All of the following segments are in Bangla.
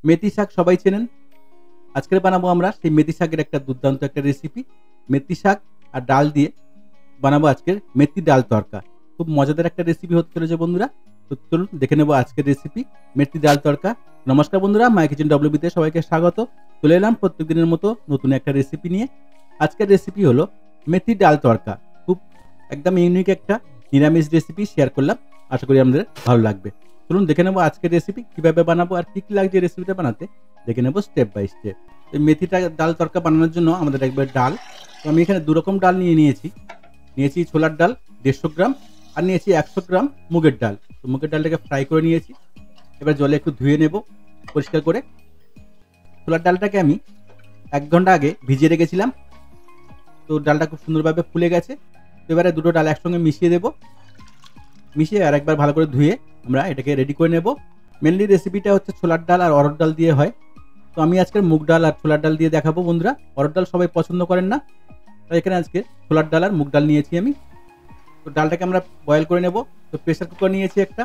মেথি শাক সবাই চেনেন। আজকে বানাবো আমরা সেই মেথি শাকের একটা দুর্দান্ত একটা রেসিপি। মেথি শাক আর ডাল দিয়ে বানাবো আজকের মেথি ডাল তড়কা। খুব মজাদার একটা রেসিপি হতে চলেছে বন্ধুরা। তো চলুন দেখে নেব আজকের রেসিপি মেথি ডাল তড়কা। নমস্কার বন্ধুরা, মাই কিচেন ডব্লিউবিতে সবাইকে স্বাগত। চলে এলাম প্রত্যেক দিনের মতো নতুন একটা রেসিপি নিয়ে। আজকের রেসিপি হলো মেথি ডাল তড়কা। খুব একদম ইউনিক একটা নিরামিষ রেসিপি শেয়ার করলাম। আশা করি আপনাদের ভালো লাগবে। চলুন দেখে নেবো আজকের রেসিপি কিভাবে বানাবো আর কি কি লাগছে রেসিপিটা বানাতে, দেখে নেবো স্টেপ বাই স্টেপ। এই মেথিটা ডাল তড়কা বানানোর জন্য আমাদের লাগবে ডাল। তো আমি এখানে দু রকম ডাল নিয়েছি ছোলার ডাল 150 গ্রাম, আর নিয়েছি 100 গ্রাম মুগের ডাল। তো মুগের ডালটাকে ফ্রাই করে নিয়েছি। এবার জলে একটু ধুয়ে নেব পরিষ্কার করে। ছোলার ডালটাকে আমি 1 ঘন্টা আগে ভিজিয়ে রেখেছিলাম। তো ডালটা খুব সুন্দরভাবে ফুলে গেছে। তো এবারে দুটো ডাল একসঙ্গে মিশিয়ে দেব। মিশিয়ে আর একবার ভালো করে ধুয়ে আমরা এটাকে রেডি করে নেব। মেনলি রেসিপিটা হচ্ছে ছোলার ডাল আর অরহর ডাল দিয়ে হয়। তো আমি আজকে মুগ ডাল আর ছোলার ডাল দিয়ে দেখাবো বন্ধুরা। অরহর ডাল সবাই পছন্দ করেন না, তাই এখানে আজকে ছোলার ডাল আর মুগ ডাল নিয়েছি আমি। তো ডালটাকে আমরা বয়েল করে নেব। তো প্রেসার কুকার নিয়েছি একটা,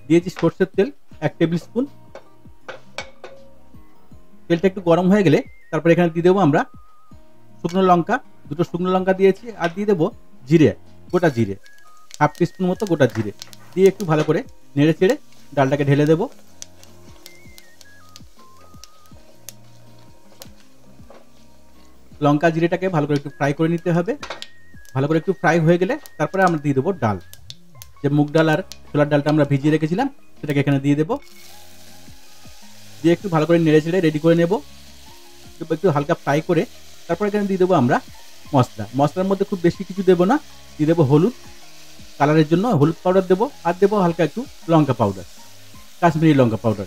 দিয়েছি সর্ষের তেল 1 টেবিল স্পুন। তেলটা একটু গরম হয়ে গেলে তারপরে এখানে দিয়ে দেবো আমরা শুকনো লঙ্কা, দুটো শুকনো লঙ্কা দিয়েছি। আর দিয়ে দেবো জিরে, গোটা জিরে 1/2 টিস্পুন মতো গোটা জিরে দিয়ে একটু ভালো করে নেড়ে চেড়ে ডালটাকে ঢেলে দেবো। লঙ্কা জিরেটাকে ভালো করে একটু ফ্রাই করে নিতে হবে। ভালো করে একটু ফ্রাই হয়ে গেলে তারপরে আমরা দিয়ে দেবো ডাল, যে মুগ ডাল আর ছোলার ডালটা আমরা ভিজিয়ে রেখেছিলাম সেটাকে এখানে দিয়ে দেবো। দিয়ে একটু ভালো করে নেড়ে চেড়ে রেডি করে নেব। একটু হালকা ফ্রাই করে তারপর এখানে দিয়ে দেবো আমরা মশলার মধ্যে খুব বেশি কিছু দেবো না। দিয়ে দেবো হলুদ, কালারের জন্য হলুদ পাউডার দেবো। আর দেবো হালকা একটু লঙ্কা পাউডার, কাশ্মীরি লঙ্কা পাউডার,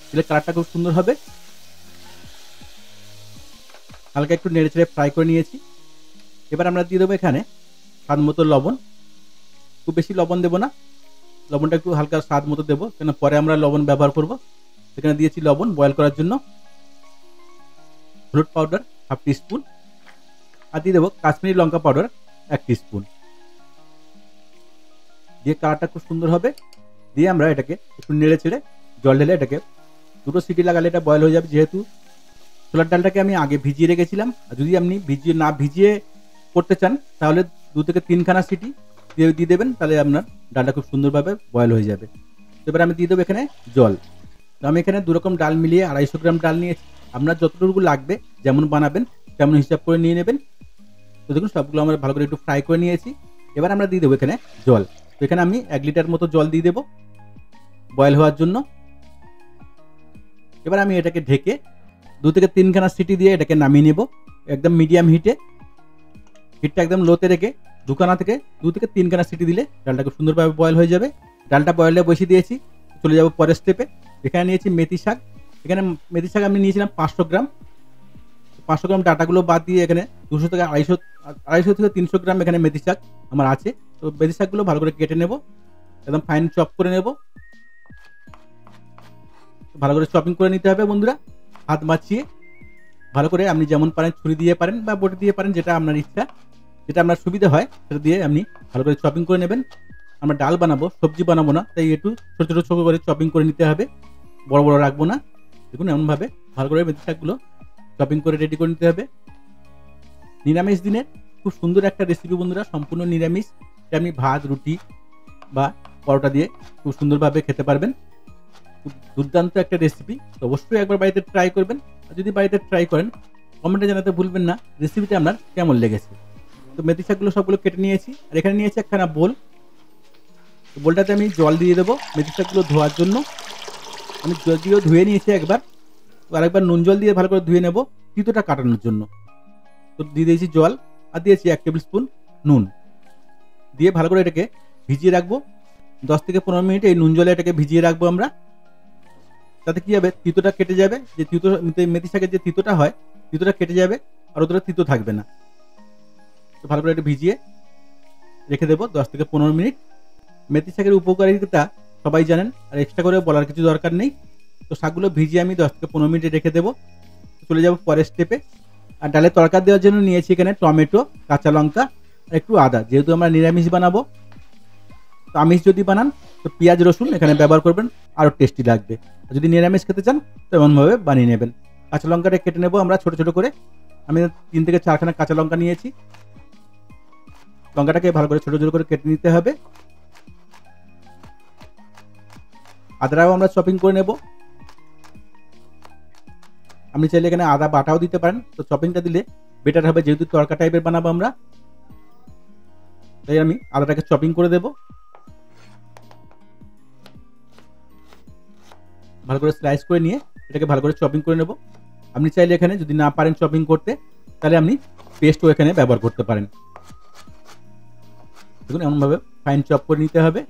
দিলে কালারটা খুব সুন্দর হবে। হালকা একটু নেড়ে চেড়ে ফ্রাই করে নিয়েছি। এবার আমরা দিয়ে দেবো এখানে স্বাদ মতো লবণ। খুব বেশি লবণ দেবো না, লবণটা একটু হালকা স্বাদ মতো দেবো, কেন পরে আমরা লবণ ব্যবহার করব। এখানে দিয়েছি লবণ বয়েল করার জন্য। হলুদ পাউডার 1/2 টিস্পুন, আর দিয়ে দেবো কাশ্মীরি লঙ্কা পাউডার 1 টিস্পুন। দিয়ে কালারটা খুব সুন্দর হবে। দিয়ে আমরা এটাকে একটু নেড়ে চেড়ে জল ঢেলে এটাকে দুটো সিটি লাগালে এটা বয়েল হয়ে যাবে। যেহেতু ছোলার ডালটাকে আমি আগে ভিজিয়ে রেখেছিলাম, আর যদি আপনি ভিজিয়ে করতে চান তাহলে 2 থেকে 3 খানা সিটি দিয়ে দেবেন, তাহলে আপনার ডালটা খুব সুন্দরভাবে বয়েল হয়ে যাবে। এবার আমি দিয়ে দেবো এখানে জল। তো আমি এখানে 2 রকম ডাল মিলিয়ে 250 গ্রাম ডাল নিয়েছি। আপনার যতটুকু লাগবে যেমন বানাবেন তেমন হিসাব করে নিয়ে নেবেন। তো দেখুন সবগুলো আমরা ভালো করে একটু ফ্রাই করে নিয়েছি। এবার আমরা দিয়ে দেবো এখানে জল। তো এখানে আমি 1 লিটার মতো জল দিয়ে দেবো বয়েল হওয়ার জন্য। এবার আমি এটাকে ঢেকে 2 থেকে 3 খানা সিটি দিয়ে এটাকে নামিয়ে নেব। একদম মিডিয়াম হিটটা একদম লোতে রেখে 2 থেকে 3 খানা সিটি দিলে ডালটা খুব সুন্দরভাবে বয়েল হয়ে যাবে। ডালটা বয়েলে বসিয়ে দিয়েছি। চলে যাব পরের স্টেপে। এখানে নিয়েছি মেথি শাক। এখানে মেথি শাক আমি নিয়েছিলাম 500 গ্রাম। 500 গ্রাম ডাটাগুলো বাদ দিয়ে এখানে 200 থেকে 250 থেকে 300 গ্রাম এখানে মেথি শাক আমার আছে। তো মেথি শাকগুলো ভালো করে কেটে নেব, একদম ফাইন চপ করে নেব। ভালো করে চপিং করে নিতে হবে বন্ধুরা, হাত বাঁচিয়ে। ভালো করে আপনি যেমন পারেন ছুরি দিয়ে পারেন বা বটি দিয়ে পারেন, যেটা আপনার ইচ্ছা, যেটা আপনার সুবিধা হয় সেটা দিয়ে আপনি ভালো করে চপিং করে নেবেন। আমরা ডাল বানাবো, সবজি বানাবো না, তাই একটু ছোট ছোট করে চপিং করে নিতে হবে, বড় বড় রাখবো না। দেখুন এমনভাবে ভালো করে মেথি শাকগুলো চপিং করে রেডি করে নিতে হবে। নিরামিষ দিনের খুব সুন্দর একটা রেসিপি বন্ধুরা, সম্পূর্ণ নিরামিষ। এটা আপনি ভাত, রুটি বা পরোটা দিয়ে খুব সুন্দরভাবে খেতে পারবেন। খুব দুর্দান্ত একটা রেসিপি। তো অবশ্যই একবার বাড়িতে ট্রাই করবেন। আর যদি বাড়িতে ট্রাই করেন কমেন্টে জানাতে ভুলবেন না রেসিপিটা আপনার কেমন লেগেছে। তো মেথি শাকগুলো সবগুলো কেটে নিয়েছি। আর এখানে নিয়েছি একখানা বোল। তো বোলটাতে আমি জল দিয়ে দেবো মেথি শাকগুলো ধোয়ার জন্য। আমি যদিও ধুয়ে নিয়েছি একবার, তো আরেকবার নুন জল দিয়ে ভালো করে ধুয়ে নেব তিতোটা কাটানোর জন্য। তো দিয়ে দিয়েছি জল, আর দিয়েছি 1 টেবিল স্পুন নুন। দিয়ে ভালো করে এটাকে ভিজিয়ে রাখবো 10 থেকে 15 মিনিট। এই নুন জলে এটাকে ভিজিয়ে রাখবো আমরা। তাতে কি হবে, তিতোটা কেটে যাবে। যে মেথি শাকের যে তিতোটা হয়, তিতোটা কেটে যাবে, আর অতটা তিতো থাকবে না। তো ভালো করে এটা ভিজিয়ে রেখে দেবো 10 থেকে 15 মিনিট। মেথি শাকের উপকারিতা সবাই জানেন, আর এক্সট্রা করে বলার কিছু দরকার নেই। তো শাকগুলো ভিজিয়ে আমি 10 থেকে 15 মিনিট রেখে দেবো। চলে যাবো পরের স্টেপে। আর ডালে তড়কা দেওয়ার জন্য নিয়েছি এখানে টমেটো, কাঁচা লঙ্কা আর একটু আদা। যেহেতু আমরা নিরামিষ বানাবো তো আমিষ যদি বানান তো পেঁয়াজ রসুন এখানে ব্যবহার করবেন, আরও টেস্টি লাগবে। আর যদি নিরামিষ খেতে চান তো এমনভাবে বানিয়ে নেবেন। কাঁচা লঙ্কাটা কেটে নেব আমরা ছোটো ছোটো করে। আমি 3 থেকে 4খানা কাঁচা লঙ্কা নিয়েছি। লঙ্কাটাকে ভালো করে ছোটো ছোটো করে কেটে নিতে হবে। আদাটাও আমরা চপিং করে নেব। আপনি চাইলে এখানে আদা বাটাও দিতে পারেন, তো চপিংটা দিলে বেটার হবে, যেহেতু তড়কা টাইপের বানাবো আমরা, তাই আমি আদাটাকে চপিং করে দেব। ভালো করে স্লাইস করে নিয়ে এটাকে ভালো করে চপিং করে নেব। আপনি চাইলে এখানে যদি না পারেন চপিং করতে, তাহলে আপনি পেস্টও এখানে ব্যবহার করতে পারেন। দেখুন এমনভাবে ফাইন চপ করে নিতে হবে।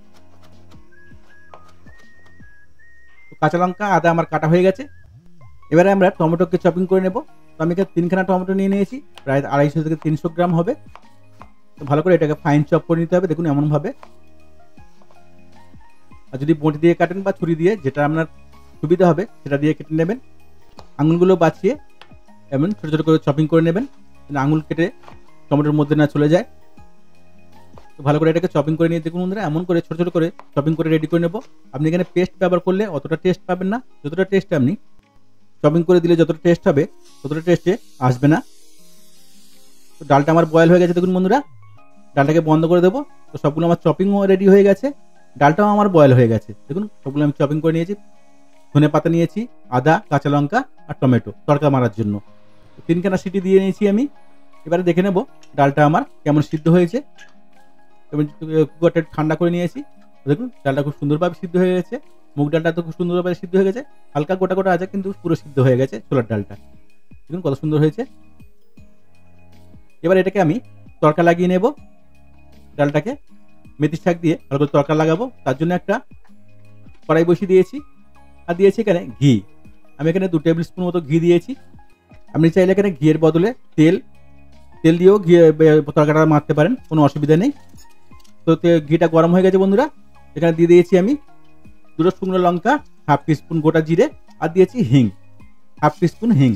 কাঁচা লঙ্কা আদা আমার কাটা হয়ে গেছে। এবারে আমরা টমেটোকে চপিং করে নেব। তো আমি এখানে 3খানা টমেটো নিয়ে নিয়েছি, প্রায় 250 থেকে 300 গ্রাম হবে। তো ভালো করে এটাকে ফাইন চপ করে নিতে হবে, দেখুন এমনভাবে। আর যদি বঁটি দিয়ে কাটেন বা ছুরি দিয়ে, যেটা আপনার সুবিধা হবে সেটা দিয়ে কেটে নেবেন। আঙুলগুলো বাঁচিয়ে এমন ছোটো ছোটো করে চপিং করে নেবেন, আঙুল কেটে টমেটোর মধ্যে না চলে যায়। তো ভালো করে এটাকে চপিং করে নিয়ে দেখুন বন্ধুরা, এমন করে ছোটো ছোটো করে চপিং করে রেডি করে নেব। আপনি এখানে পেস্ট ব্যবহার করলে অতটা টেস্ট পাবেন না, যতটা টেস্ট আপনি চপিং করে দিলে যতটা টেস্ট হবে ততটা টেস্টে আসবে না। তো ডালটা আমার বয়েল হয়ে গেছে দেখুন বন্ধুরা, ডালটাকে বন্ধ করে দেবো। তো সবগুলো আমার চপিংও রেডি হয়ে গেছে, ডালটাও আমার বয়েল হয়ে গেছে। দেখুন সবগুলো আমি চপিং করে নিয়েছি। ধনে পাতা নিয়েছি, আদা, কাঁচা লঙ্কা আর টমেটো তড়কা মারার জন্য। 3খানা সিটি দিয়ে নিয়েছি আমি। এবারে দেখে নেব ডালটা আমার কেমন সিদ্ধ হয়েছে। এবং কুকারটা ঠান্ডা করে নিয়েছি। দেখুন ডালটা খুব সুন্দরভাবে সিদ্ধ হয়ে গেছে। মুগ ডালটা তো খুব সুন্দরভাবে সিদ্ধ হয়ে গেছে, হালকা গোটা গোটা আছে কিন্তু পুরো সিদ্ধ হয়ে গেছে ছোলার ডালটা। দেখুন কত সুন্দর হয়েছে। এবার এটাকে আমি তড়কা লাগিয়ে নেব। ডালটাকে মেথি শাক দিয়ে ভালো করে তড়কা লাগাবো, তার জন্য একটা কড়াই বসিয়ে দিয়েছি। আর দিয়েছি এখানে ঘি। আমি এখানে 2 টেবিল স্পুন মতো ঘি দিয়েছি। আপনি চাইলে এখানে ঘিয়ের বদলে তেল দিয়েও ঘি তড়কাটা মারতে পারেন, কোনো অসুবিধা নেই। তো ঘিটা গরম হয়ে গেছে বন্ধুরা। এখানে দিয়ে দিয়েছি আমি 2 শুকনো লঙ্কা, 1/2 টিস্পুন গোটা জিরে, আর দিয়েছি হিং, 1/2 টিস্পুন হিং।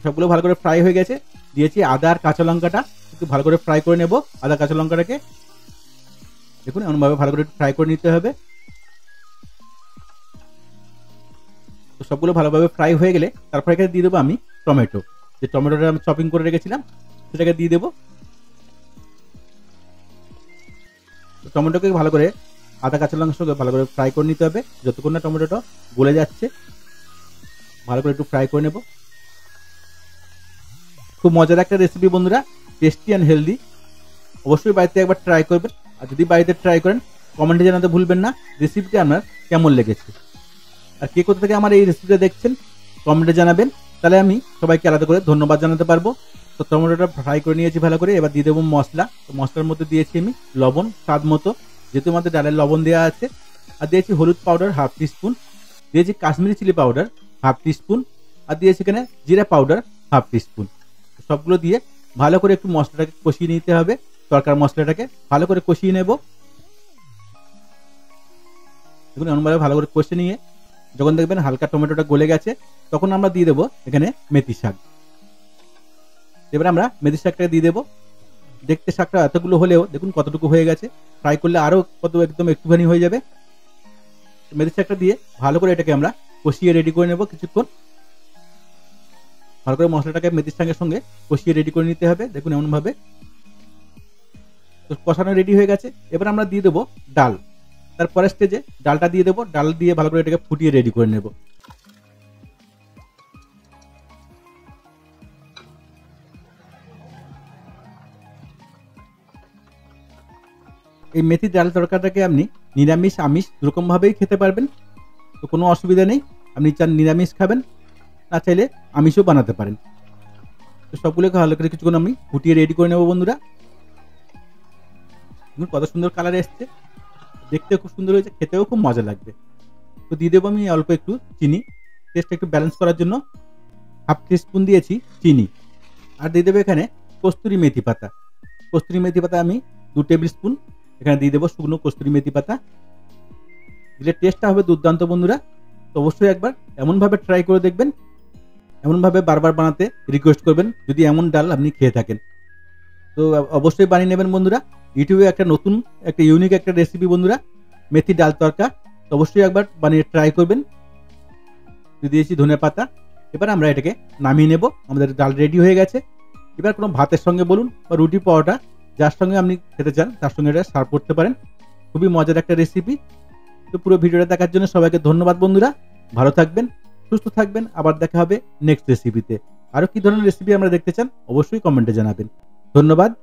সবগুলো ভালো করে ফ্রাই হয়ে গেছে। দিয়েছি আদা আর কাঁচা লঙ্কাটা, একটু ভালো করে ফ্রাই করে নেব। আদা কাঁচা লঙ্কাটাকে দেখুন এমনভাবে ভালো করে ফ্রাই করে নিতে হবে। তো সবগুলো ভালোভাবে ফ্রাই হয়ে গেলে তারপর এখানে দিয়ে দেবো আমি টমেটো। যে টমেটোটা আমি চপিং করে রেখেছিলাম সেটাকে দিয়ে দেবো। তো টমেটোকে ভালো করে আদা কাঁচা লঙ্কার সঙ্গে ভালো করে ফ্রাই করে নিতে হবে, যতক্ষণ না টমেটোটা গলে যাচ্ছে। ভালো করে একটু ফ্রাই করে নেব। খুব মজার একটা রেসিপি বন্ধুরা, টেস্টি অ্যান্ড হেলদি। অবশ্যই বাড়িতে একবার ট্রাই করবেন। আর যদি বাড়িতে ট্রাই করেন কমেন্টে জানাতে ভুলবেন না রেসিপিটা আপনার কেমন লেগেছে। আর কে কোথা থেকে আমার এই রেসিপিটা দেখছেন কমেন্টে জানাবেন, তাহলে আমি সবাইকে আলাদা করে ধন্যবাদ জানাতে পারবো। তো টমেটোটা ফ্রাই করে নিয়েছি ভালো করে। এবার দিয়ে দেবো মশলা। তো মশলার মধ্যে দিয়েছি আমি লবণ স্বাদ মতো, যেহেতু আমাদের ডালের লবণ দেওয়া আছে। আর দিয়েছি হলুদ পাউডার 1/2 টিস্পুন, দিয়েছি কাশ্মীরি চিলি পাউডার 1/2 টিস্পুন, আর দিয়েছি এখানে জিরা পাউডার 1/2 টিস্পুন। সবগুলো দিয়ে ভালো করে একটু মশলাটাকে কষিয়ে নিতে হবে। তরকার মশলাটাকে ভালো করে কষিয়ে নেব। দেখুন এমনভাবে ভালো করে কষে নিয়ে যখন দেখবেন হালকা টমেটোটা গলে গেছে, তখন আমরা দিয়ে দেবো এখানে মেথি শাক। এবার আমরা মেথি শাকটাকে দিয়ে দেবো। দেখতে শাকটা এতগুলো হলেও দেখুন কতটুকু হয়ে গেছে। ফ্রাই করলে আরও কত একদম একটুখানি হয়ে যাবে। মেথি শাকটা দিয়ে ভালো করে এটাকে আমরা কষিয়ে রেডি করে নেব কিছুক্ষণ। ভালো করে মশলাটাকে মেথির শাকের সঙ্গে কষিয়ে রেডি করে নিতে হবে। দেখুন এমনভাবে তো কষানো রেডি হয়ে গেছে। এবার আমরা দিয়ে দেবো ডাল। তারপরের স্টেজে ডালটা দিয়ে দেবো। ডাল দিয়ে ভালো করে এটাকে ফুটিয়ে রেডি করে নেব। এই মেথি ডাল তরকারিটাকে আপনি নিরামিষ আমিষ দুরকমভাবেই খেতে পারবেন, তো কোনো অসুবিধা নেই। আপনি চান নিরামিষ খাবেন, না চাইলে আমিষও বানাতে পারেন। তো সবগুলোকে ভালো করে কিছুক্ষণ আমি ফুটিয়ে রেডি করে নেব বন্ধুরা। কত সুন্দর কালার এসছে, দেখতে খুব সুন্দর হয়েছে, খেতেও খুব মজা লাগবে। তো দিয়ে দেবো আমি অল্প একটু চিনি, টেস্টটা একটু ব্যালেন্স করার জন্য 1/2 টিস্পুন দিয়েছি চিনি। আর দিয়ে দেবো এখানে কস্তুরি মেথি পাতা। কস্তুরি মেথি পাতা আমি 2 টেবিল স্পুন এখানে দিয়ে দেবো, শুকনো কস্তুরি মেথি পাতা। দিলে টেস্টটা হবে দুর্দান্ত বন্ধুরা। তো অবশ্যই একবার এমনভাবে ট্রাই করে দেখবেন, এমনভাবে বারবার বানাতে রিকোয়েস্ট করবেন যদি এমন ডাল আপনি খেয়ে থাকেন। তো অবশ্যই বানিয়ে নেবেন বন্ধুরা। ইউটিউবে একটা নতুন একটা ইউনিক একটা রেসিপি বন্ধুরা, মেথি ডাল তরকা। তো অবশ্যই একবার বানিয়ে ট্রাই করবেন। দিয়েছি ধনে পাতা। এবার আমরা এটাকে নামিয়ে নেব। আমাদের ডাল রেডি হয়ে গেছে। এবার কোনো ভাতের সঙ্গে বলুন বা রুটি পরোটা যার সঙ্গে আপনি খেতে চান তার সঙ্গে এটা সার্ভ করতে পারেন। খুবই মজার একটা রেসিপি। তো পুরো ভিডিওটা দেখার জন্য সবাইকে ধন্যবাদ বন্ধুরা। ভালো থাকবেন, সুস্থ থাকবেন। আবার দেখা হবে নেক্সট রেসিপিতে। আরও কি ধরনের রেসিপি আমরা দেখতে চান অবশ্যই কমেন্টে জানাবেন। ধন্যবাদ।